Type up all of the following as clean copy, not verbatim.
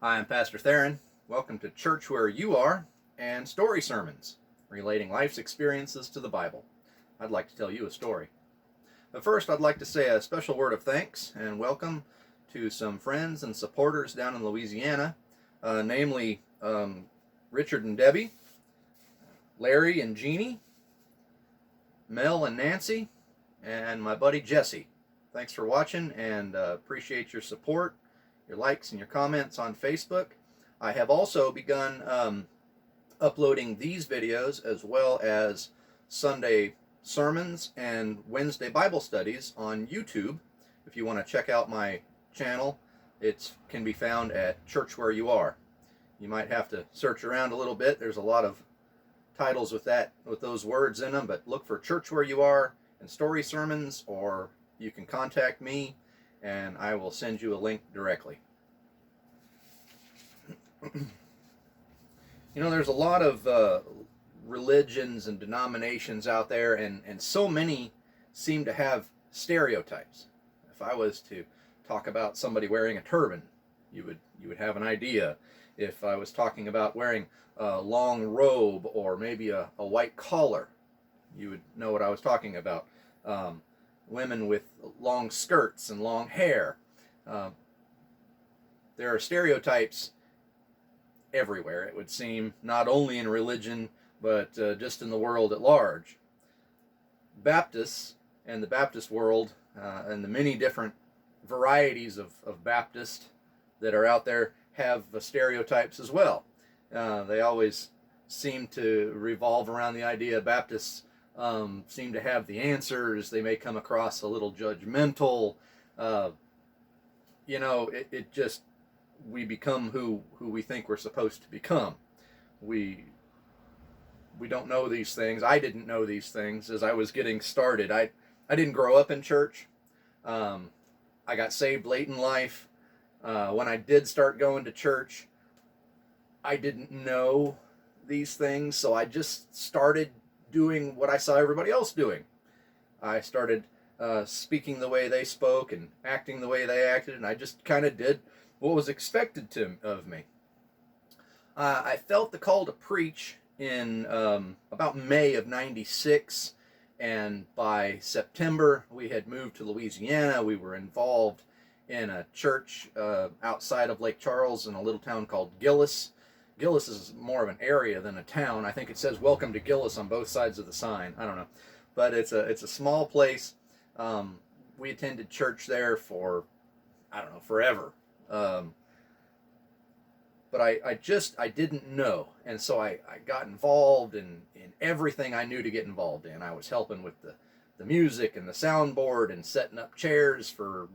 Hi, I'm Pastor Theron. Welcome to Church Where You Are and Story Sermons, relating life's experiences to the Bible. I'd like to tell you a story. But first, I'd like to say a special word of thanks and welcome to some friends and supporters down in Louisiana, namely Richard and Debbie, Larry and Jeannie, Mel and Nancy, and my buddy Jesse. Thanks for watching and appreciate your support, your likes, and your comments on Facebook. I have also begun uploading these videos as well as Sunday sermons and Wednesday Bible studies on YouTube. If you want to check out my channel, it can be found at Church Where You Are. You might have to search around a little bit. There's a lot of titles with those words in them, but look for Church Where You Are and Story Sermons, or you can contact me and I will send you a link directly. You know, there's a lot of religions and denominations out there, and so many seem to have stereotypes. If I was to talk about somebody wearing a turban, you would have an idea. If I was talking about wearing a long robe or maybe a white collar, you would know what I was talking about. Women with long skirts and long hair. There are stereotypes everywhere, it would seem, not only in religion, but just in the world at large. Baptists and the Baptist world and the many different varieties of Baptist that are out there have stereotypes as well. They always seem to revolve around the idea Baptists seem to have the answers. They may come across a little judgmental. It just, we become who we think we're supposed to become. We don't know these things. I didn't know these things as I was getting started. I didn't grow up in church. I got saved late in life. When I did start going to church, I didn't know these things, so I just started doing what I saw everybody else doing. I started speaking the way they spoke and acting the way they acted, and I just kind of did what was expected of me. I felt the call to preach in about May of '96, and by September we had moved to Louisiana. We were involved in a church outside of Lake Charles in a little town called Gillis. Gillis is more of an area than a town. I think it says "Welcome to Gillis" on both sides of the sign. I don't know, but it's a small place. We attended church there for, I don't know, forever. But I didn't know, and so I got involved in everything I knew to get involved in. I was helping with the music and the soundboard and setting up chairs for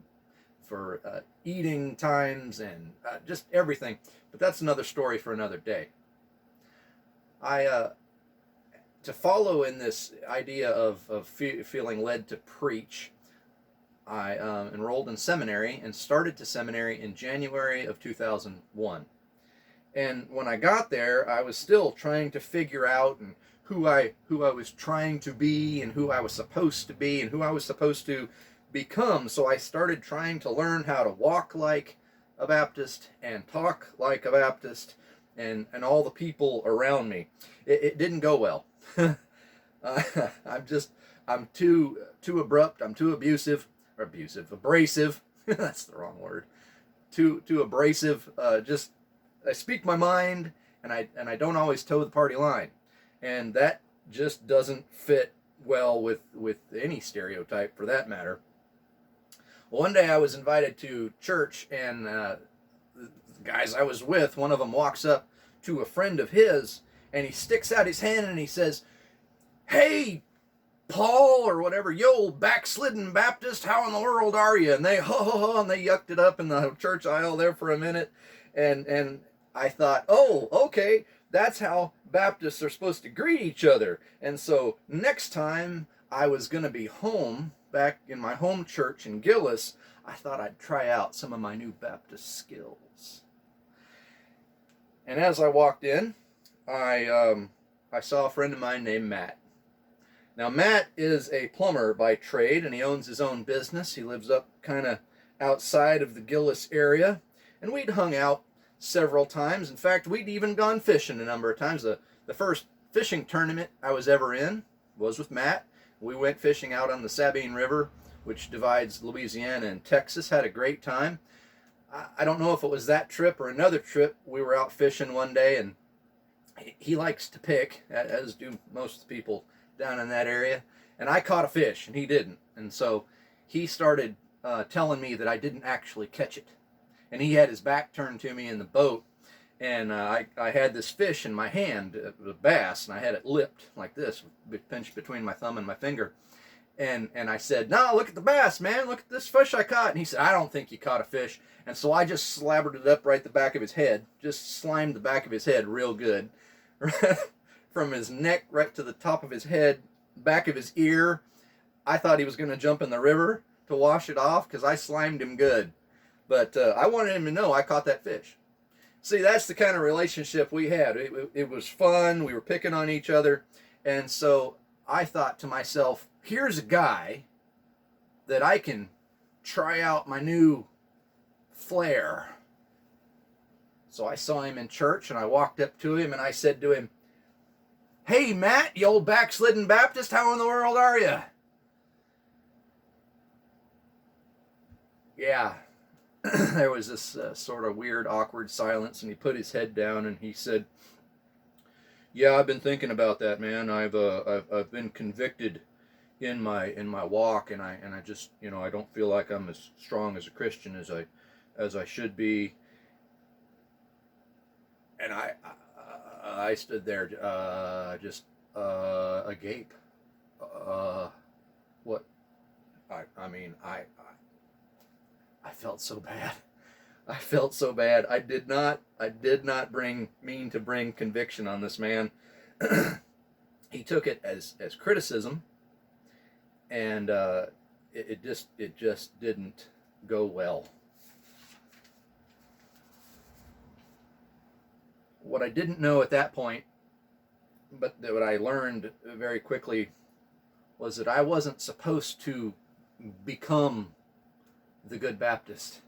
eating times and just everything. But that's another story for another day. To follow in this idea of feeling led to preach, I enrolled in seminary and started to seminary in January of 2001. And when I got there, I was still trying to figure out and who I was trying to be and who I was supposed to be and who I was supposed to become. So I started trying to learn how to walk like a Baptist and talk like a Baptist and all the people around me. It didn't go well. I'm too abrupt. I'm too abrasive. That's the wrong word. Too abrasive. Just I speak my mind, and I don't always toe the party line, and that just doesn't fit well with any stereotype for that matter. One day I was invited to church, and the guys I was with, one of them walks up to a friend of his, and he sticks out his hand and he says, "Hey, Paul," or whatever, "you old backslidden Baptist, how in the world are you?" And they and they yucked it up in the church aisle there for a minute, and I thought, oh, okay, that's how Baptists are supposed to greet each other. And so next time I was going to be home, back in my home church in Gillis, I thought I'd try out some of my new Baptist skills. And as I walked in, I saw a friend of mine named Matt. Now, Matt is a plumber by trade, and he owns his own business. He lives up kind of outside of the Gillis area, and we'd hung out several times. In fact, we'd even gone fishing a number of times. The first fishing tournament I was ever in was with Matt. We went fishing out on the Sabine River, which divides Louisiana and Texas. Had a great time. I don't know if it was that trip or another trip. We were out fishing one day, and he likes to pick, as do most people down in that area. And I caught a fish, and he didn't. And so he started telling me that I didn't actually catch it. And he had his back turned to me in the boat, and I had this fish in my hand, a bass, and I had it lipped like this, pinched between my thumb and my finger. And I said, "No, look at the bass, man. Look at this fish I caught." And he said, "I don't think you caught a fish." And so I just slabbered it up right the back of his head, just slimed the back of his head real good, from his neck right to the top of his head, back of his ear. I thought he was going to jump in the river to wash it off because I slimed him good. But I wanted him to know I caught that fish. See, that's the kind of relationship we had. It was fun. We were picking on each other. And so I thought to myself, here's a guy that I can try out my new flair. So I saw him in church, and I walked up to him, and I said to him, "Hey, Matt, you old backslidden Baptist, how in the world are you?" Yeah. There was this sort of weird, awkward silence, and he put his head down, and he said, "Yeah, I've been thinking about that, man. I've been convicted in my walk, and I just, I don't feel like I'm as strong as a Christian as I should be." And I stood there just agape. What? I mean, I felt so bad. I felt so bad. I did not mean to bring conviction on this man. He took it as criticism, and it just didn't go well. What I didn't know at that point, but what I learned very quickly, was that I wasn't supposed to become the good Baptist.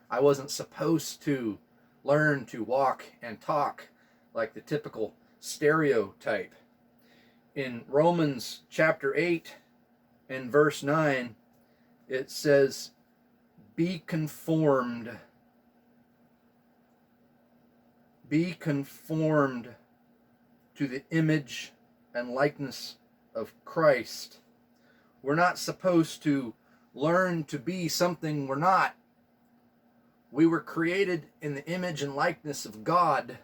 I wasn't supposed to learn to walk and talk like the typical stereotype. In Romans chapter 8 and verse 9, it says, Be conformed to the image and likeness of Christ." We're not supposed to learn to be something we're not. We were created in the image and likeness of God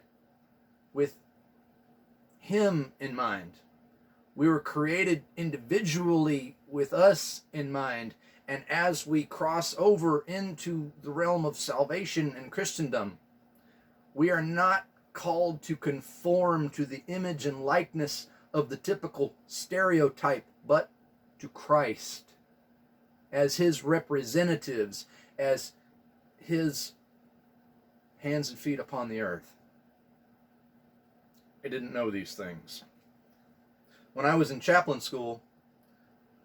with Him in mind. We were created individually with us in mind. And as we cross over into the realm of salvation and Christendom, we are not called to conform to the image and likeness of the typical stereotype, but to Christ as His representatives, as His hands and feet upon the earth. I didn't know these things. When I was in chaplain school,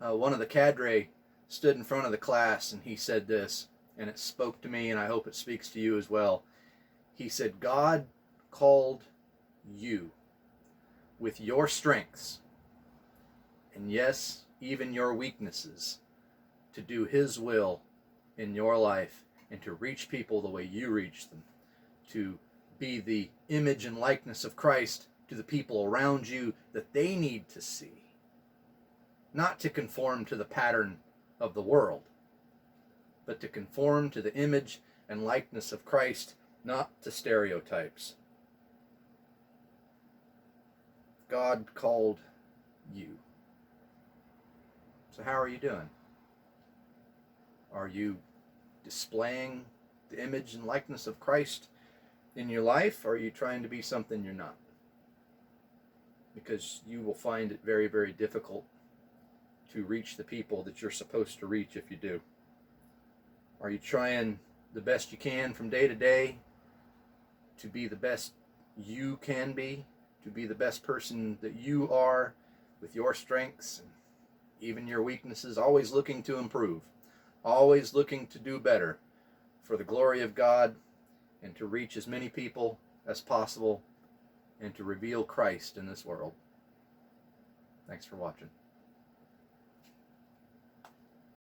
one of the cadre stood in front of the class, and he said this, and it spoke to me, and I hope it speaks to you as well. He said, "God called you with your strengths, and yes, even your weaknesses, to do His will in your life and to reach people the way you reach them, to be the image and likeness of Christ to the people around you that they need to see, not to conform to the pattern of the world, but to conform to the image and likeness of Christ, not to stereotypes." God called you. So how are you doing? Are you displaying the image and likeness of Christ in your life, or are you trying to be something you're not? Because you will find it very, very difficult to reach the people that you're supposed to reach if you do. Are you trying the best you can from day to day to be the best you can be, to be the best person that you are with your strengths and even your weaknesses, always looking to improve, always looking to do better for the glory of God and to reach as many people as possible and to reveal Christ in this world. Thanks for watching.